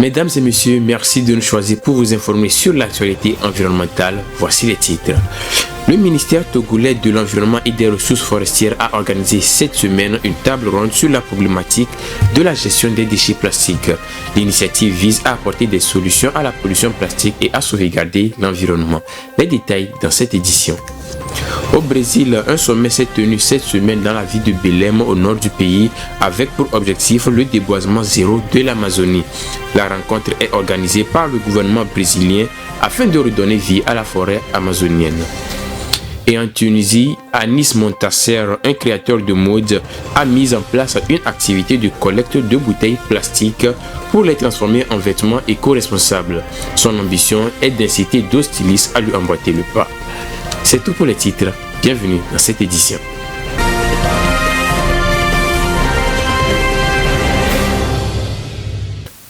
Mesdames et messieurs, merci de nous choisir pour vous informer sur l'actualité environnementale. Voici les titres. Le ministère togolais de l'Environnement et des Ressources forestières a organisé cette semaine une table ronde sur la problématique de la gestion des déchets plastiques. L'initiative vise à apporter des solutions à la pollution plastique et à sauvegarder l'environnement. Les détails dans cette édition. Au Brésil, un sommet s'est tenu cette semaine dans la ville de Belém au nord du pays avec pour objectif le déboisement zéro de l'Amazonie. La rencontre est organisée par le gouvernement brésilien afin de redonner vie à la forêt amazonienne. Et en Tunisie, Anis Montasser, un créateur de mode, a mis en place une activité de collecte de bouteilles plastiques pour les transformer en vêtements éco-responsables. Son ambition est d'inciter d'autres stylistes à lui emboîter le pas. C'est tout pour les titres. Bienvenue dans cette édition.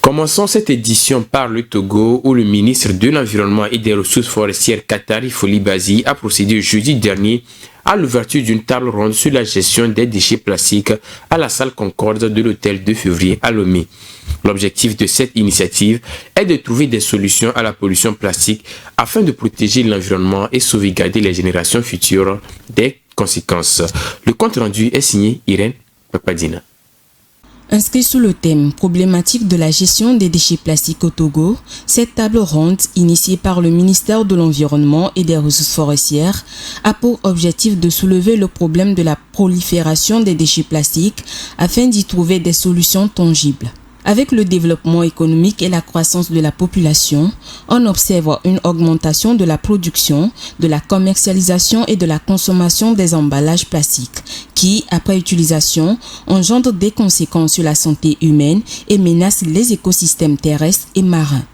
Commençons cette édition par le Togo où le ministre de l'Environnement et des Ressources forestières Katari Folibazi a procédé jeudi dernier à l'ouverture d'une table ronde sur la gestion des déchets plastiques à la salle Concorde de l'hôtel 2 février à Lomé. L'objectif de cette initiative est de trouver des solutions à la pollution plastique afin de protéger l'environnement et sauvegarder les générations futures des conséquences. Le compte rendu est signé Irène Papadina. Inscrit sous le thème « Problématique de la gestion des déchets plastiques au Togo », cette table ronde, initiée par le ministère de l'Environnement et des Ressources forestières, a pour objectif de soulever le problème de la prolifération des déchets plastiques afin d'y trouver des solutions tangibles. Avec le développement économique et la croissance de la population, on observe une augmentation de la production, de la commercialisation et de la consommation des emballages plastiques qui, après utilisation, engendrent des conséquences sur la santé humaine et menacent les écosystèmes terrestres et marins.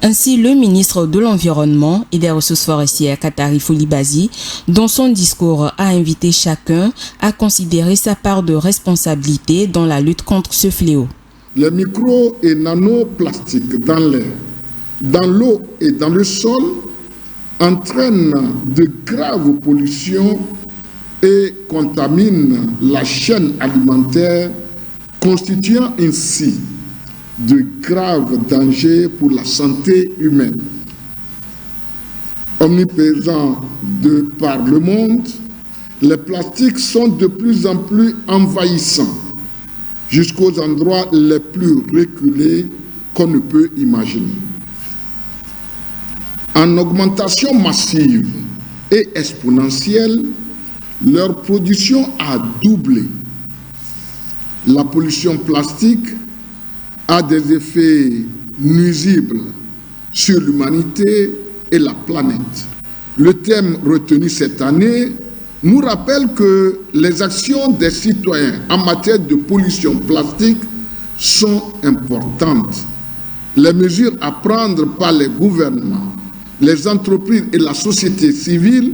Ainsi, le ministre de l'Environnement et des Ressources forestières, Katari Folibazi, dans son discours, a invité chacun à considérer sa part de responsabilité dans la lutte contre ce fléau. Les micro- et nanoplastiques dans l'air, dans l'eau et dans le sol entraînent de graves pollutions et contaminent la chaîne alimentaire, constituant ainsi de graves dangers pour la santé humaine. Omniprésents de par le monde, les plastiques sont de plus en plus envahissants, jusqu'aux endroits les plus reculés qu'on ne peut imaginer. En augmentation massive et exponentielle, leur production a doublé. La pollution plastique a des effets nuisibles sur l'humanité et la planète. Le thème retenu cette année nous rappelle que les actions des citoyens en matière de pollution plastique sont importantes. Les mesures à prendre par les gouvernements, les entreprises et la société civile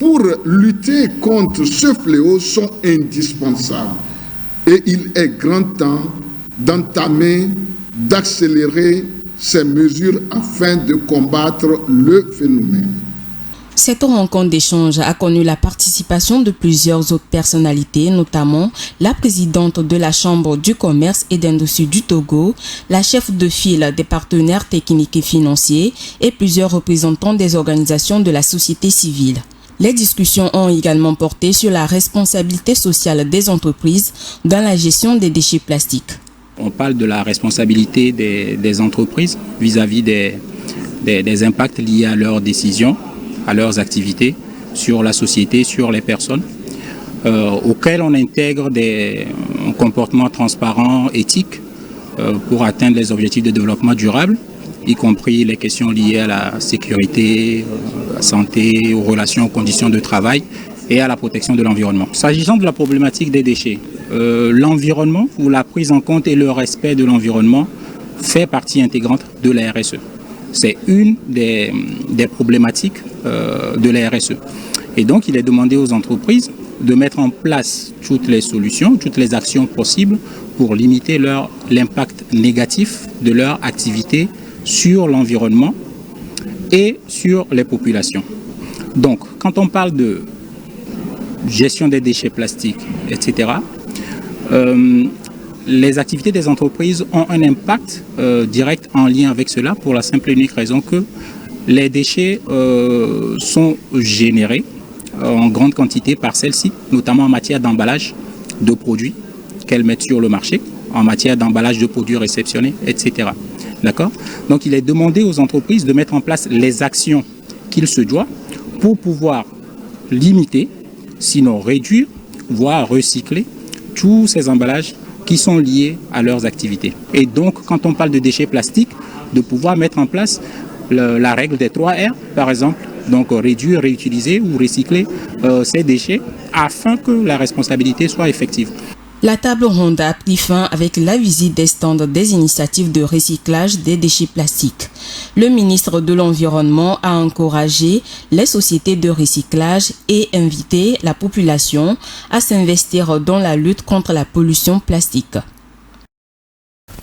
pour lutter contre ce fléau sont indispensables. Et il est grand temps d'entamer, d'accélérer ces mesures afin de combattre le phénomène. Cette rencontre d'échange a connu la participation de plusieurs autres personnalités, notamment la présidente de la Chambre du commerce et d'industrie du Togo, la chef de file des partenaires techniques et financiers et plusieurs représentants des organisations de la société civile. Les discussions ont également porté sur la responsabilité sociale des entreprises dans la gestion des déchets plastiques. On parle de la responsabilité des entreprises vis-à-vis des impacts liés à leurs décisions, à leurs activités sur la société, sur les personnes, auxquelles on intègre des comportements transparents, éthiques, pour atteindre les objectifs de développement durable, y compris les questions liées à la sécurité, à la santé, aux relations, aux conditions de travail et à la protection de l'environnement. S'agissant de la problématique des déchets, l'environnement, ou la prise en compte et le respect de l'environnement, fait partie intégrante de la RSE. C'est une des problématiques de la RSE. Et donc, il est demandé aux entreprises de mettre en place toutes les solutions, toutes les actions possibles pour limiter l'impact négatif de leur activité sur l'environnement et sur les populations. Donc, quand on parle de gestion des déchets plastiques, etc., les activités des entreprises ont un impact direct en lien avec cela pour la simple et unique raison que les déchets sont générés en grande quantité par celles-ci, notamment en matière d'emballage de produits qu'elles mettent sur le marché, en matière d'emballage de produits réceptionnés, etc. D'accord ? Donc il est demandé aux entreprises de mettre en place les actions qu'il se doit pour pouvoir limiter, sinon réduire, voire recycler tous ces emballages qui sont liés à leurs activités. Et donc, quand on parle de déchets plastiques, de pouvoir mettre en place la règle des 3 R, par exemple, donc réduire, réutiliser ou recycler ces déchets afin que la responsabilité soit effective. La table ronde a pris fin avec la visite des stands des initiatives de recyclage des déchets plastiques. Le ministre de l'Environnement a encouragé les sociétés de recyclage et invité la population à s'investir dans la lutte contre la pollution plastique.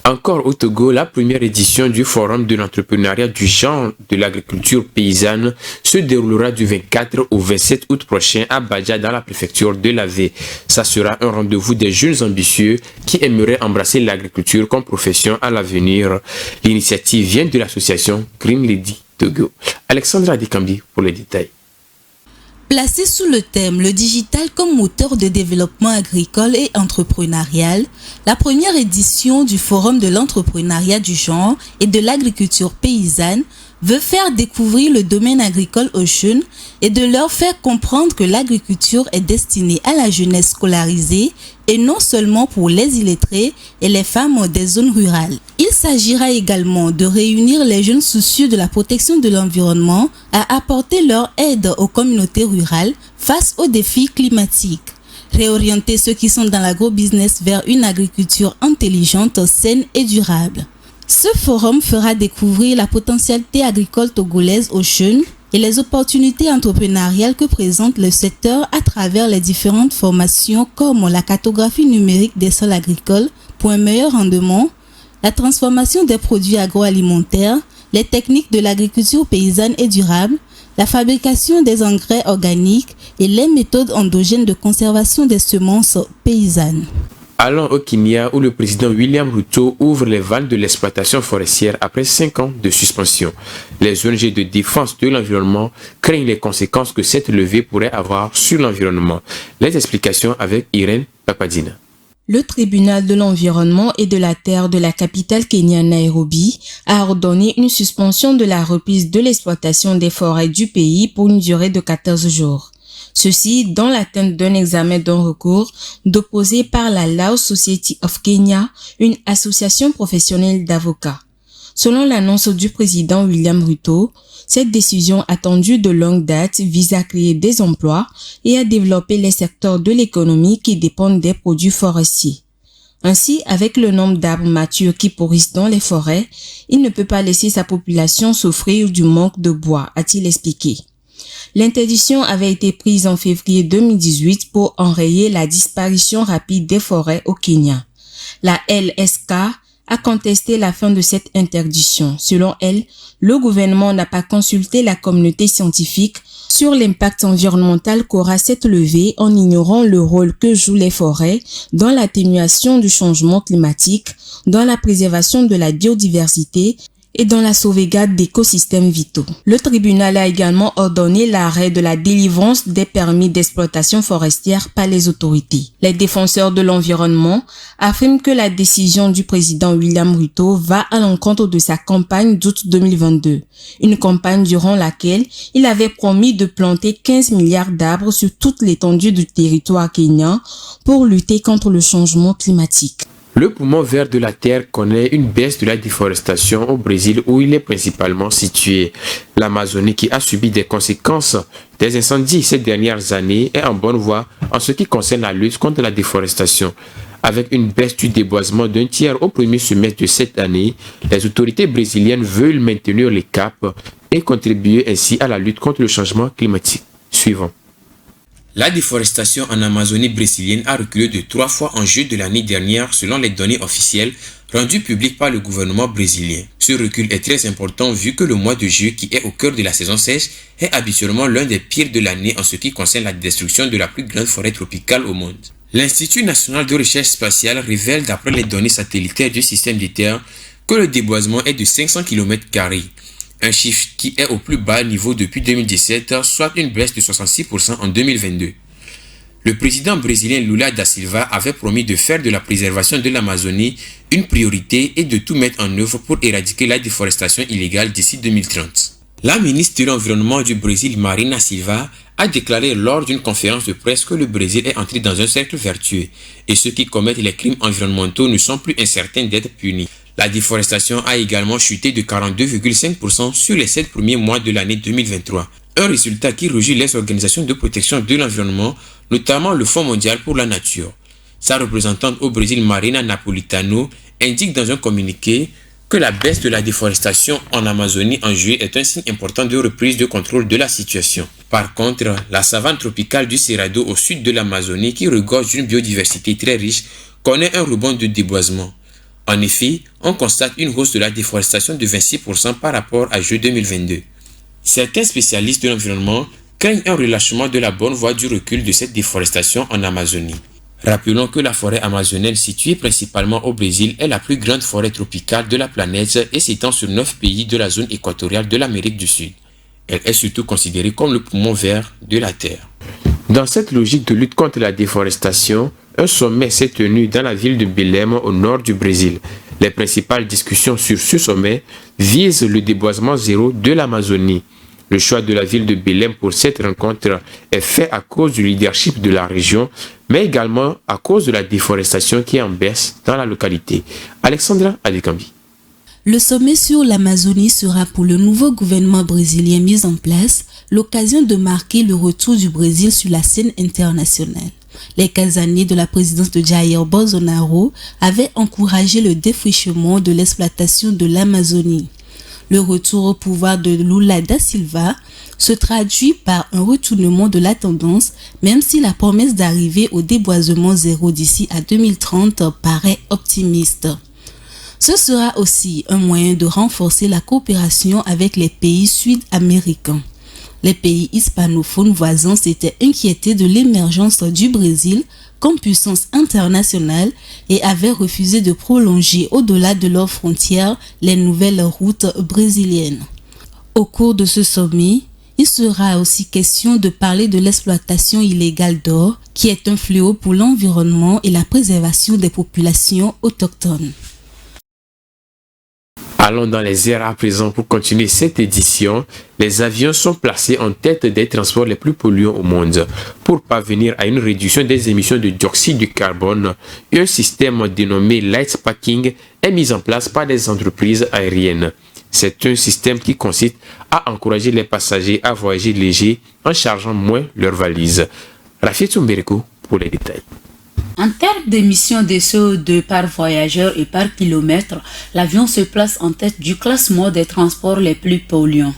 Encore au Togo, la première édition du Forum de l'entrepreneuriat du genre de l'agriculture paysanne se déroulera du 24 au 27 août prochain à Badja dans la préfecture de l'Avé. Ça sera un rendez-vous des jeunes ambitieux qui aimeraient embrasser l'agriculture comme profession à l'avenir. L'initiative vient de l'association Green Lady Togo. Alexandra Dikambi pour les détails. Placé sous le thème « Le digital comme moteur de développement agricole et entrepreneurial », la première édition du Forum de l'entrepreneuriat du genre et de l'agriculture paysanne veut faire découvrir le domaine agricole aux jeunes et de leur faire comprendre que l'agriculture est destinée à la jeunesse scolarisée et non seulement pour les illettrés et les femmes des zones rurales. Il s'agira également de réunir les jeunes soucieux de la protection de l'environnement à apporter leur aide aux communautés rurales face aux défis climatiques. Réorienter ceux qui sont dans l'agrobusiness vers une agriculture intelligente, saine et durable. Ce forum fera découvrir la potentialité agricole togolaise aux jeunes et les opportunités entrepreneuriales que présente le secteur à travers les différentes formations comme la cartographie numérique des sols agricoles pour un meilleur rendement, la transformation des produits agroalimentaires, les techniques de l'agriculture paysanne et durable, la fabrication des engrais organiques et les méthodes endogènes de conservation des semences paysannes. Allons au Kenya où le président William Ruto ouvre les vannes de l'exploitation forestière après 5 ans de suspension. Les ONG de défense de l'environnement craignent les conséquences que cette levée pourrait avoir sur l'environnement. Les explications avec Irène Papadina. Le tribunal de l'environnement et de la terre de la capitale kenyane Nairobi a ordonné une suspension de la reprise de l'exploitation des forêts du pays pour une durée de 14 jours. Ceci dans l'atteinte d'un examen d'un recours déposé par la Law Society of Kenya, une association professionnelle d'avocats. Selon l'annonce du président William Ruto, cette décision attendue de longue date vise à créer des emplois et à développer les secteurs de l'économie qui dépendent des produits forestiers. Ainsi, avec le nombre d'arbres matures qui pourrissent dans les forêts, il ne peut pas laisser sa population souffrir du manque de bois, a-t-il expliqué. L'interdiction avait été prise en février 2018 pour enrayer la disparition rapide des forêts au Kenya. La LSK a contesté la fin de cette interdiction. Selon elle, le gouvernement n'a pas consulté la communauté scientifique sur l'impact environnemental qu'aura cette levée en ignorant le rôle que jouent les forêts dans l'atténuation du changement climatique, dans la préservation de la biodiversité et dans la sauvegarde d'écosystèmes vitaux. Le tribunal a également ordonné l'arrêt de la délivrance des permis d'exploitation forestière par les autorités. Les défenseurs de l'environnement affirment que la décision du président William Ruto va à l'encontre de sa campagne d'août 2022, une campagne durant laquelle il avait promis de planter 15 milliards d'arbres sur toute l'étendue du territoire kenyan pour lutter contre le changement climatique. Le poumon vert de la Terre connaît une baisse de la déforestation au Brésil où il est principalement situé. L'Amazonie qui a subi des conséquences des incendies ces dernières années est en bonne voie en ce qui concerne la lutte contre la déforestation. Avec une baisse du déboisement d'un tiers au premier semestre de cette année, les autorités brésiliennes veulent maintenir les caps et contribuer ainsi à la lutte contre le changement climatique. Suivant. La déforestation en Amazonie brésilienne a reculé de 3 fois en juillet de l'année dernière selon les données officielles rendues publiques par le gouvernement brésilien. Ce recul est très important vu que le mois de juillet qui est au cœur de la saison sèche est habituellement l'un des pires de l'année en ce qui concerne la destruction de la plus grande forêt tropicale au monde. L'Institut national de recherche spatiale révèle d'après les données satellitaires du système de Terre que le déboisement est de 500 km², un chiffre qui est au plus bas niveau depuis 2017, soit une baisse de 66% en 2022. Le président brésilien Lula da Silva avait promis de faire de la préservation de l'Amazonie une priorité et de tout mettre en œuvre pour éradiquer la déforestation illégale d'ici 2030. La ministre de l'Environnement du Brésil, Marina Silva, a déclaré lors d'une conférence de presse que le Brésil est entré dans un cercle vertueux et ceux qui commettent les crimes environnementaux ne sont plus incertains d'être punis. La déforestation a également chuté de 42,5% sur les 7 premiers mois de l'année 2023, un résultat qui réjouit les organisations de protection de l'environnement, notamment le Fonds mondial pour la nature. Sa représentante au Brésil, Marina Napolitano, indique dans un communiqué que la baisse de la déforestation en Amazonie en juillet est un signe important de reprise de contrôle de la situation. Par contre, la savane tropicale du Cerrado au sud de l'Amazonie, qui regorge d'une biodiversité très riche, connaît un rebond de déboisement. En effet, on constate une hausse de la déforestation de 26% par rapport à juillet 2022. Certains spécialistes de l'environnement craignent un relâchement de la bonne voie du recul de cette déforestation en Amazonie. Rappelons que la forêt amazonienne située principalement au Brésil est la plus grande forêt tropicale de la planète et s'étend sur 9 pays de la zone équatoriale de l'Amérique du Sud. Elle est surtout considérée comme le poumon vert de la Terre. Dans cette logique de lutte contre la déforestation, un sommet s'est tenu dans la ville de Belém au nord du Brésil. Les principales discussions sur ce sommet visent le déboisement zéro de l'Amazonie. Le choix de la ville de Belém pour cette rencontre est fait à cause du leadership de la région, mais également à cause de la déforestation qui est en baisse dans la localité. Alexandra Adekambi. Le sommet sur l'Amazonie sera pour le nouveau gouvernement brésilien mis en place l'occasion de marquer le retour du Brésil sur la scène internationale. Les 15 années de la présidence de Jair Bolsonaro avaient encouragé le défrichement de l'exploitation de l'Amazonie. Le retour au pouvoir de Lula da Silva se traduit par un retournement de la tendance, même si la promesse d'arriver au déboisement zéro d'ici à 2030 paraît optimiste. Ce sera aussi un moyen de renforcer la coopération avec les pays sud-américains. Les pays hispanophones voisins s'étaient inquiétés de l'émergence du Brésil comme puissance internationale et avaient refusé de prolonger au-delà de leurs frontières les nouvelles routes brésiliennes. Au cours de ce sommet, il sera aussi question de parler de l'exploitation illégale d'or, qui est un fléau pour l'environnement et la préservation des populations autochtones. Allons dans les airs à présent pour continuer cette édition. Les avions sont placés en tête des transports les plus polluants au monde. Pour parvenir à une réduction des émissions de dioxyde de carbone, un système dénommé Lightpacking est mis en place par des entreprises aériennes. C'est un système qui consiste à encourager les passagers à voyager léger en chargeant moins leurs valises. Rafit Tsumbereko pour les détails. En termes d'émissions de CO2 par voyageur et par kilomètre, l'avion se place en tête du classement des transports les plus polluants.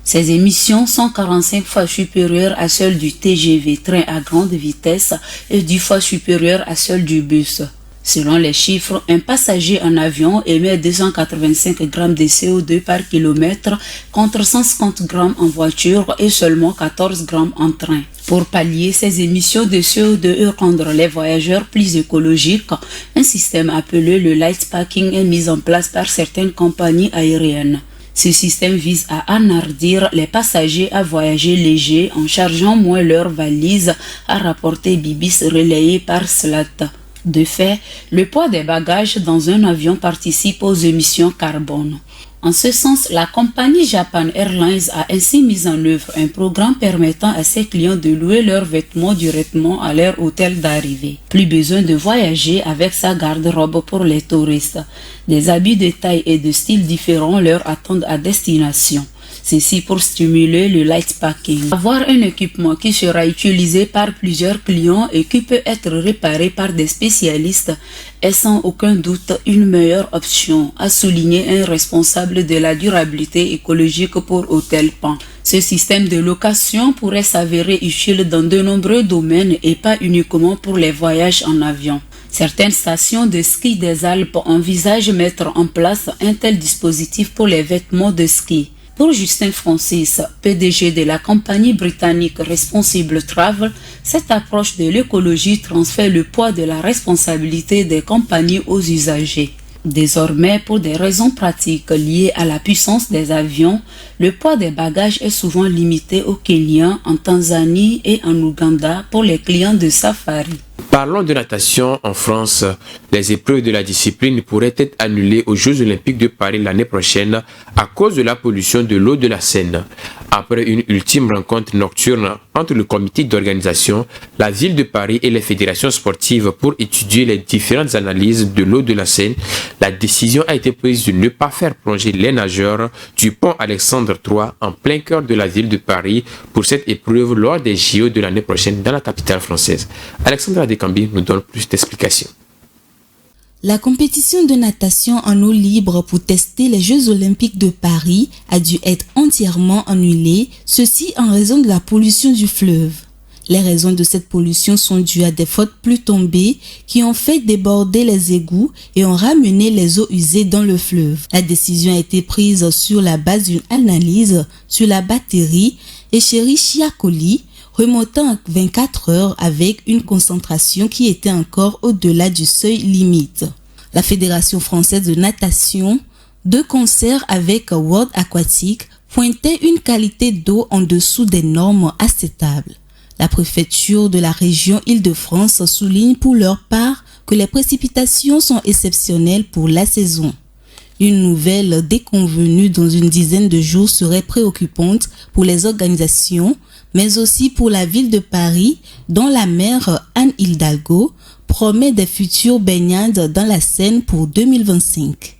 Ces émissions sont 45 fois supérieures à celles du TGV, train à grande vitesse, et 10 fois supérieures à celles du bus. Selon les chiffres, un passager en avion émet 285 grammes de CO2 par kilomètre contre 150 grammes en voiture et seulement 14 grammes en train. Pour pallier ces émissions de CO2 et rendre les voyageurs plus écologiques, un système appelé le Lightpacking est mis en place par certaines compagnies aériennes. Ce système vise à enhardir les passagers à voyager léger en chargeant moins leurs valises, a rapporté Bibis relayé par SLAT. De fait, le poids des bagages dans un avion participe aux émissions carbone. En ce sens, la compagnie Japan Airlines a ainsi mis en œuvre un programme permettant à ses clients de louer leurs vêtements directement à leur hôtel d'arrivée. Plus besoin de voyager avec sa garde-robe pour les touristes. Des habits de taille et de style différents leur attendent à destination. Ceci pour stimuler le Lightpacking. Avoir un équipement qui sera utilisé par plusieurs clients et qui peut être réparé par des spécialistes est sans aucun doute une meilleure option, a souligné un responsable de la durabilité écologique pour Hôtel Pan. Ce système de location pourrait s'avérer utile dans de nombreux domaines et pas uniquement pour les voyages en avion. Certaines stations de ski des Alpes envisagent mettre en place un tel dispositif pour les vêtements de ski. Pour Justin Francis, PDG de la compagnie britannique Responsible Travel, cette approche de l'écologie transfère le poids de la responsabilité des compagnies aux usagers. Désormais, pour des raisons pratiques liées à la puissance des avions, le poids des bagages est souvent limité au Kenya, en Tanzanie et en Ouganda pour les clients de Safari. Parlons de natation en France. Les épreuves de la discipline pourraient être annulées aux Jeux Olympiques de Paris l'année prochaine à cause de la pollution de l'eau de la Seine. Après une ultime rencontre nocturne entre le comité d'organisation, la ville de Paris et les fédérations sportives pour étudier les différentes analyses de l'eau de la Seine, la décision a été prise de ne pas faire plonger les nageurs du pont Alexandre III en plein cœur de la ville de Paris pour cette épreuve lors des JO de l'année prochaine dans la capitale française. Alexandra Descambi nous donne plus d'explications. La compétition de natation en eau libre pour tester les Jeux Olympiques de Paris a dû être entièrement annulée, ceci en raison de la pollution du fleuve. Les raisons de cette pollution sont dues à des fortes pluies tombées qui ont fait déborder les égouts et ont ramené les eaux usées dans le fleuve. La décision a été prise sur la base d'une analyse sur la batterie Escherichia coli, remontant à 24 heures avec une concentration qui était encore au-delà du seuil limite. La Fédération française de natation, de concert avec World Aquatic, pointait une qualité d'eau en dessous des normes acceptables. La préfecture de la région Île-de-France souligne pour leur part que les précipitations sont exceptionnelles pour la saison. Une nouvelle déconvenue dans une dizaine de jours serait préoccupante pour les organisations, mais aussi pour la ville de Paris, dont la maire Anne Hidalgo promet des futures baignades dans la Seine pour 2025.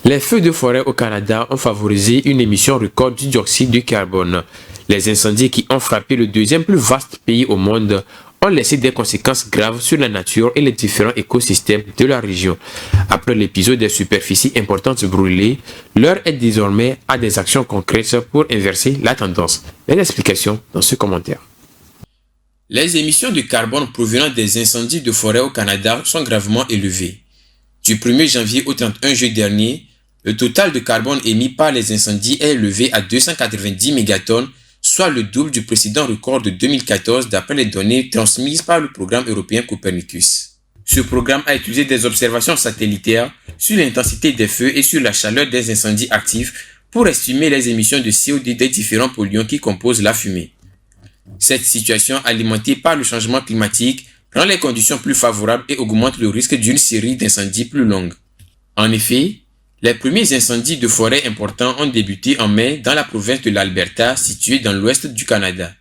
Les feux de forêt au Canada ont favorisé une émission record du dioxyde de carbone. Les incendies qui ont frappé le deuxième plus vaste pays au monde ont laissé des conséquences graves sur la nature et les différents écosystèmes de la région. Après l'épisode des superficies importantes brûlées, l'heure est désormais à des actions concrètes pour inverser la tendance. Les explications dans ce commentaire. Les émissions de carbone provenant des incendies de forêt au Canada sont gravement élevées. Du 1er janvier au 31 juillet dernier, le total de carbone émis par les incendies est élevé à 290 mégatonnes, soit le double du précédent record de 2014 d'après les données transmises par le programme européen Copernicus. Ce programme a utilisé des observations satellitaires sur l'intensité des feux et sur la chaleur des incendies actifs pour estimer les émissions de CO2 des différents polluants qui composent la fumée. Cette situation alimentée par le changement climatique rend les conditions plus favorables et augmente le risque d'une série d'incendies plus longue. En effet, les premiers incendies de forêt importants ont débuté en mai dans la province de l'Alberta, située dans l'ouest du Canada.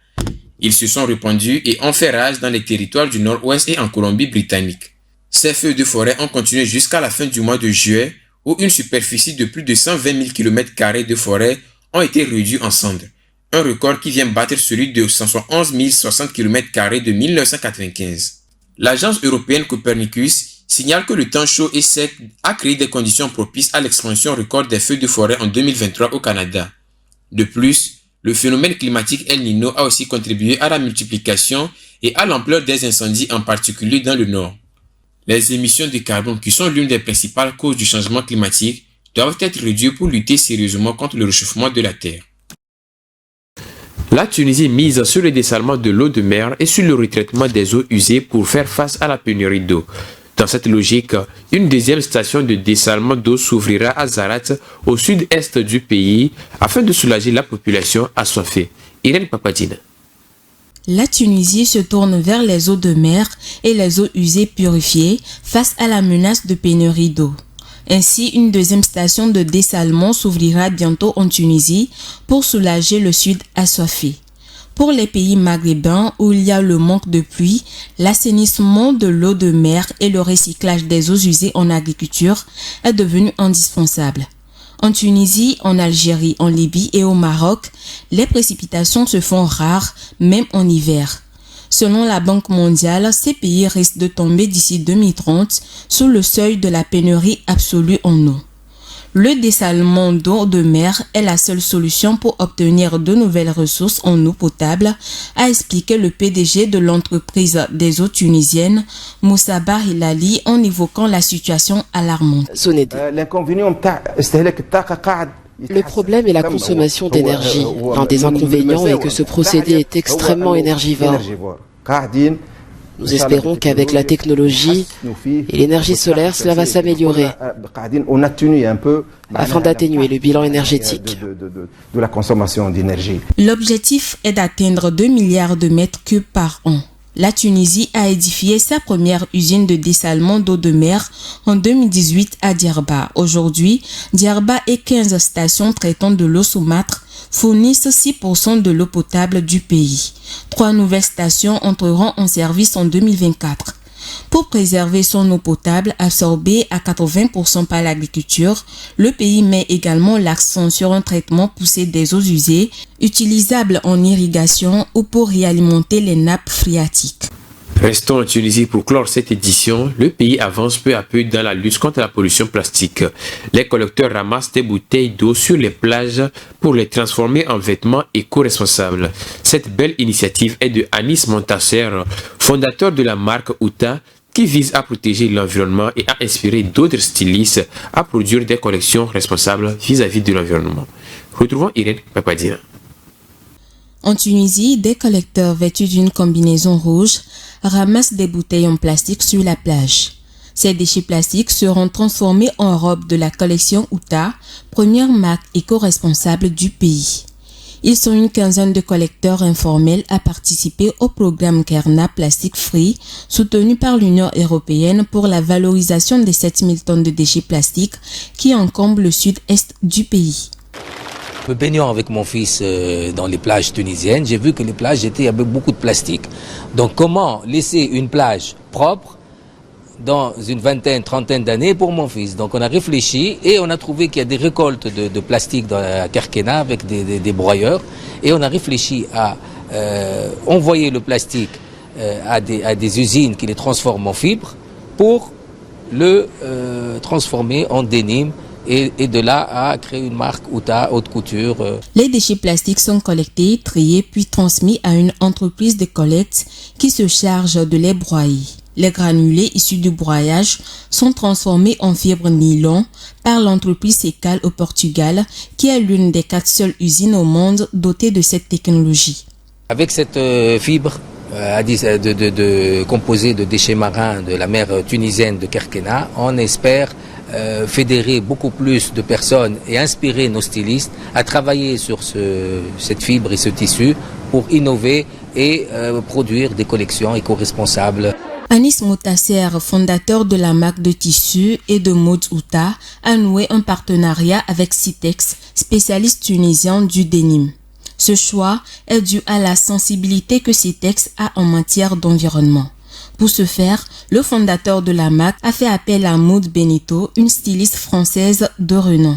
Ils se sont répandus et ont fait rage dans les territoires du nord-ouest et en Colombie-Britannique. Ces feux de forêt ont continué jusqu'à la fin du mois de juillet, où une superficie de plus de 120 000 km² de forêt ont été réduits en cendres, un record qui vient battre celui de 111 060 km² de 1995. L'agence européenne Copernicus signale que le temps chaud et sec a créé des conditions propices à l'expansion record des feux de forêt en 2023 au Canada. De plus, le phénomène climatique El Niño a aussi contribué à la multiplication et à l'ampleur des incendies, en particulier dans le nord. Les émissions de carbone, qui sont l'une des principales causes du changement climatique, doivent être réduites pour lutter sérieusement contre le réchauffement de la Terre. La Tunisie mise sur le dessalement de l'eau de mer et sur le retraitement des eaux usées pour faire face à la pénurie d'eau. Dans cette logique, une deuxième station de dessalement d'eau s'ouvrira à Zarat, au sud-est du pays, afin de soulager la population assoiffée. Irène Papadine. La Tunisie se tourne vers les eaux de mer et les eaux usées purifiées face à la menace de pénurie d'eau. Ainsi, une deuxième station de dessalement s'ouvrira bientôt en Tunisie pour soulager le sud assoiffé. Pour les pays maghrébins où il y a le manque de pluie, l'assainissement de l'eau de mer et le recyclage des eaux usées en agriculture est devenu indispensable. En Tunisie, en Algérie, en Libye et au Maroc, les précipitations se font rares, même en hiver. Selon la Banque mondiale, ces pays risquent de tomber d'ici 2030 sous le seuil de la pénurie absolue en eau. Le dessalement d'eau de mer est la seule solution pour obtenir de nouvelles ressources en eau potable, a expliqué le PDG de l'entreprise des eaux tunisiennes, Moussa Hilali, en évoquant la situation alarmante. L'inconvénient Le problème est la consommation d'énergie. L'un des inconvénients est que ce procédé est extrêmement énergivore. Nous espérons qu'avec la technologie et l'énergie solaire, cela va s'améliorer afin d'atténuer le bilan énergétique. De la consommation d'énergie. L'objectif est d'atteindre 2 milliards de mètres cubes par an. La Tunisie a édifié sa première usine de dessalement d'eau de mer en 2018 à Djerba. Aujourd'hui, Djerba et 15 stations traitant de l'eau saumâtre fournissent 6% de l'eau potable du pays. 3 nouvelles stations entreront en service en 2024. Pour préserver son eau potable absorbée à 80% par l'agriculture, le pays met également l'accent sur un traitement poussé des eaux usées, utilisables en irrigation ou pour réalimenter les nappes phréatiques. Restons en Tunisie pour clore cette édition. Le pays avance peu à peu dans la lutte contre la pollution plastique. Les collecteurs ramassent des bouteilles d'eau sur les plages pour les transformer en vêtements éco-responsables. Cette belle initiative est de Anis Montasser, fondateur de la marque Outa, qui vise à protéger l'environnement et à inspirer d'autres stylistes à produire des collections responsables vis-à-vis de l'environnement. Retrouvons Irène Papadina. En Tunisie, des collecteurs vêtus d'une combinaison rouge ramassent des bouteilles en plastique sur la plage. Ces déchets plastiques seront transformés en robes de la collection Outa, première marque éco-responsable du pays. Ils sont une quinzaine de collecteurs informels à participer au programme Kerna Plastic Free, soutenu par l'Union européenne pour la valorisation des 7000 tonnes de déchets plastiques qui encombrent le sud-est du pays. Me baignant avec mon fils dans les plages tunisiennes, j'ai vu que les plages étaient avec beaucoup de plastique. Donc comment laisser une plage propre dans une vingtaine, trentaine d'années pour mon fils? Donc on a réfléchi et on a trouvé qu'il y a des récoltes de plastique dans la Kerkena avec des broyeurs. Et on a réfléchi à envoyer le plastique à des usines qui les transforment en fibres pour le transformer en denim. Et de là à créer une marque Outa, haute couture. Les déchets plastiques sont collectés, triés puis transmis à une entreprise de collecte qui se charge de les broyer. Les granulés issus du broyage sont transformés en fibres nylon par l'entreprise Secal au Portugal, qui est l'une des 4 seules usines au monde dotées de cette technologie. Avec cette fibre composée de déchets marins de la mer tunisienne de Kerkena, on espère fédérer beaucoup plus de personnes et inspirer nos stylistes à travailler sur cette fibre et ce tissu pour innover et produire des collections éco-responsables. Anis Montasser, fondateur de la marque de tissus et de mode Outa, a noué un partenariat avec Citex, spécialiste tunisien du denim. Ce choix est dû à la sensibilité que Citex a en matière d'environnement. Pour ce faire, le fondateur de la marque a fait appel à Maud Benito, une styliste française de renom.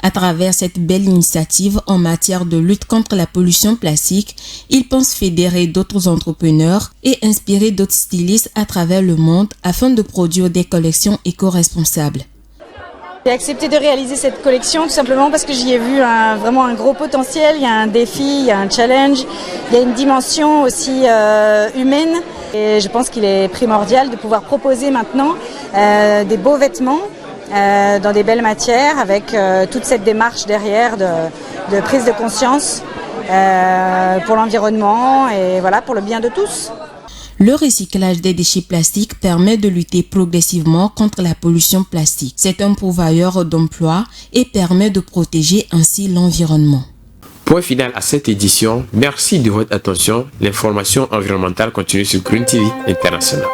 À travers cette belle initiative en matière de lutte contre la pollution plastique, il pense fédérer d'autres entrepreneurs et inspirer d'autres stylistes à travers le monde afin de produire des collections éco-responsables. J'ai accepté de réaliser cette collection tout simplement parce que j'y ai vu vraiment un gros potentiel, il y a un défi, il y a un challenge, il y a une dimension aussi humaine. Et je pense qu'il est primordial de pouvoir proposer maintenant des beaux vêtements dans des belles matières avec toute cette démarche derrière de prise de conscience pour l'environnement et voilà, pour le bien de tous. Le recyclage des déchets plastiques permet de lutter progressivement contre la pollution plastique. C'est un pourvoyeur d'emplois et permet de protéger ainsi l'environnement. Point final à cette édition. Merci de votre attention. L'information environnementale continue sur Green TV International.